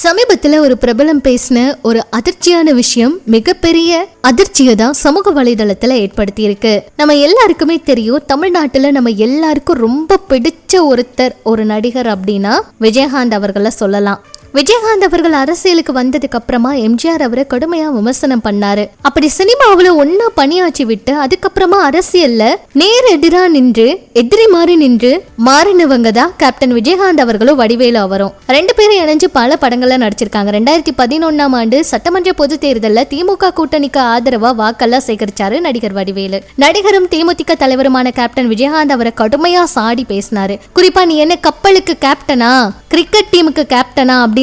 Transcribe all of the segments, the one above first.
சமீபத்துல ஒரு பிரபலம் பேசின ஒரு அதிர்ச்சியான விஷயம் மிகப்பெரிய அதிர்ச்சியை தான் சமூக வலைதளத்துல ஏற்படுத்தி இருக்கு. நம்ம எல்லாருக்குமே தெரியும், தமிழ்நாட்டுல நம்ம எல்லாருக்கும் ரொம்ப பிடிச்ச ஒருத்தர் ஒரு நடிகர் அப்படின்னா விஜயகாந்த் அவர்களை சொல்லலாம். விஜயகாந்த் அவர்கள் அரசியலுக்கு வந்ததுக்கு அப்புறமா எம்ஜிஆர் அவரை கடுமையா விமர்சனம் பண்ணாரு. அப்படி சினிமாவுல ஒன்னா பணியாற்றி விட்டு அதுக்கப்புறமா அரசியல்ல நேர் எதிரா நின்று எதிரி மாறி நின்று மாறினவங்க தான் கேப்டன் விஜயகாந்த் அவர்களும் வடிவேலு அவரும். ரெண்டு பேரும் இணைஞ்சு பல படங்கள்ல நடிச்சிருக்காங்க. 2011ஆம் ஆண்டு சட்டமன்ற பொது தேர்தலில் திமுக கூட்டணிக்கு ஆதரவா வாக்கெல்லாம் சேகரிச்சாரு நடிகர் வடிவேலு. நடிகரும் தேமுதிக தலைவருமான கேப்டன் விஜயகாந்த் அவரை கடுமையா சாடி பேசினாரு. குறிப்பா நீ என்ன கப்பலுக்கு கேப்டனா, கிரிக்கெட் டீமுக்கு கேப்டனா அப்படின்னு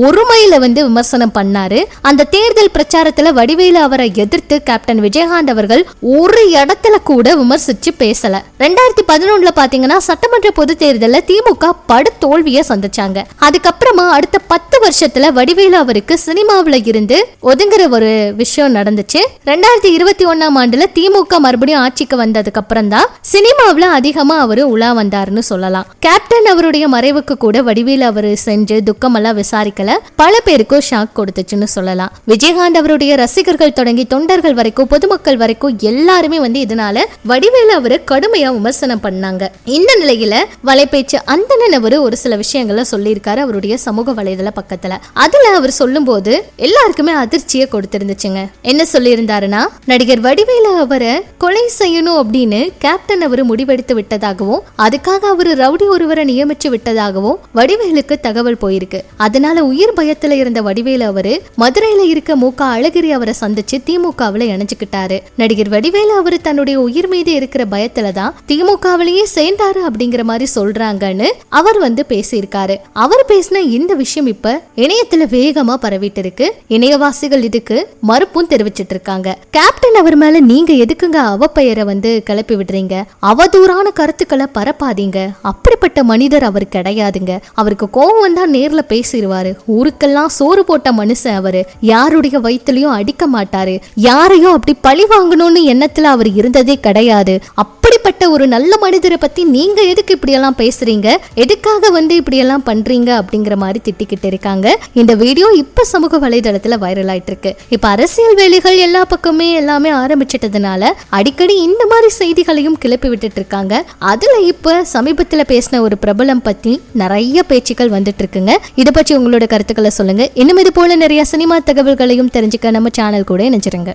ஒருமையில விமர்சனம் பண்ணாரு. அந்த தேர்தல் பிரச்சாரத்துல வடிவேலு அவரை எதிர்த்து கேப்டன் விஜயகாந்த் அவர்கள் ஒரு இடத்துல கூட விமர்சிச்சு பேசல. 2011 பாத்தீங்கன்னா சட்டமன்ற பொது தேர்தல்ல திமுக படு தோல்வியை சந்திச்சாங்க. அதுக்கப்புறமா அடுத்த 10 வருஷத்துல வடிவேலு அவருக்கு சினிமாவில இருந்து ஒதுங்குற ஒரு விஷயம் நடந்துச்சு. 2021ஆம் ஆண்டுல திமுக மறுபடியும் ஆட்சிக்கு வந்ததுக்கு அப்புறம் தான் சினிமாவில அதிகமா அவரு உலா வந்தாருன்னு சொல்லலாம். கேப்டன் அவருடைய மறைவுக்கு கூட வடிவேலு அவரு சென்று துக்கமெல்லாம் விசாரிக்கல. பல பேருக்கும் ஷாக் கொடுத்துச்சுன்னு சொல்லலாம். விஜயகாந்த் அவருடைய ரசிகர்கள் தொடங்கி தொண்டர்கள் வரைக்கும் பொதுமக்கள் வரைக்கும் எல்லாருமே இதனால வடிவேலு அவரை கடுமையா விமர்சனம் பண்ணாங்க. இந்த நிலையில வலைபேச்சு அந்தணன் அவரு ஒரு சில விஷயங்களை சொல்லியிருக்காரு அவருடைய சமூக வலைதள பக்கத்துல. அதுல அவர் சொல்லும் போது எல்லாருக்குமே அதிர்ச்சியை கொடுத்திருந்துச்சுங்க. என்ன சொல்லியிருந்தாருன்னா, நடிகர் வடிவேலு அவரை கொலை செய்யணும் அப்படின்னு கேப்டன் அவரு முடிவெடுத்து விட்டதாகவும் அதுக்காக அவரு ரவுடி ஒருவரை நியமிச்சு விட்டதாகவும் வடிவேலுக்கு தகவல் போயிருக்கு. அதனால உயிர் பயத்துல இருந்த வடிவேலு அவரு மதுரையில இருக்க மு.க. அழகிரி அவரை சந்திச்சு திமுகவுல இணைஞ்சுக்கிட்டாரு. நடிகர் வடிவேலு அவரு தன்னுடைய உயிர் மீது இருக்கிற பயத்துலதான் திமுகவிலேயே சேர்ந்தாரு அப்படிங்கிற மாதிரி சொல்றாங்கன்னு அவர் பேசியிருக்காரு. அவர் பேசின இந்த விஷயம் இப்ப இணையத்துல வேகமா பரவிட்டு இருக்கு. இணையவாசிகள் இதுக்கு மறுப்பும் தெரிவிச்சிட்டு இருக்காங்க. கேப்டன் அவர் மேல நீங்க எதுக்குங்க அவப்பெயரை கிளப்பி விடுறீங்க? அவதூறான கருத்துக்களை பரப்பாதீங்க. அப்படிப்பட்ட மனிதர் அவர் கிடையாதுங்க. அவருக்கு கோவம் வந்தா நேர்ல பேசிடுவாரு. ஊருக்கெல்லாம் சோறு போட்ட மனுஷன் அவரு. யாருடைய வயிற்றுலயும் அடிக்க மாட்டாரு. யாரையும் அப்படி பழி வாங்கணும்னு எண்ணத்துல அவர் இருந்ததே கிடையாது. அப்படிப்பட்ட ஒரு நல்ல மனிதரை பத்தி நீங்க எதுக்கு இப்படி எல்லாம் பேசுறீங்க? எதுக்காக இப்படி எல்லாம் பண்றீங்க அப்படிங்கிற மாதிரி திட்டிக்கிட்டு இருக்காங்க. இந்த வீடியோ இப்ப சமூக வலைதளத்துல வைரல் ஆயிட்டு இருக்கு. இப்ப அரசியல் வேலைகள் எல்லா பக்கமே எல்லாமே ஆரம்பிச்சிட்டதுனால அடிக்கடி இந்த மாதிரி செய்திகளையும் கிளப்பி விட்டுட்டு இருக்காங்க. அதுல இப்ப சமீபத்துல பேசின ஒரு பிரபலம் பத்தி நிறைய பேச்சுக்கள் வந்துட்டு இருக்குங்க. இதை பற்றி உங்களோட கருத்துக்களை சொல்லுங்க. இன்னும் இது போல நிறைய சினிமா தகவல்களையும் தெரிஞ்சுக்க நம்ம சேனல் கூட இணைஞ்சிருங்க.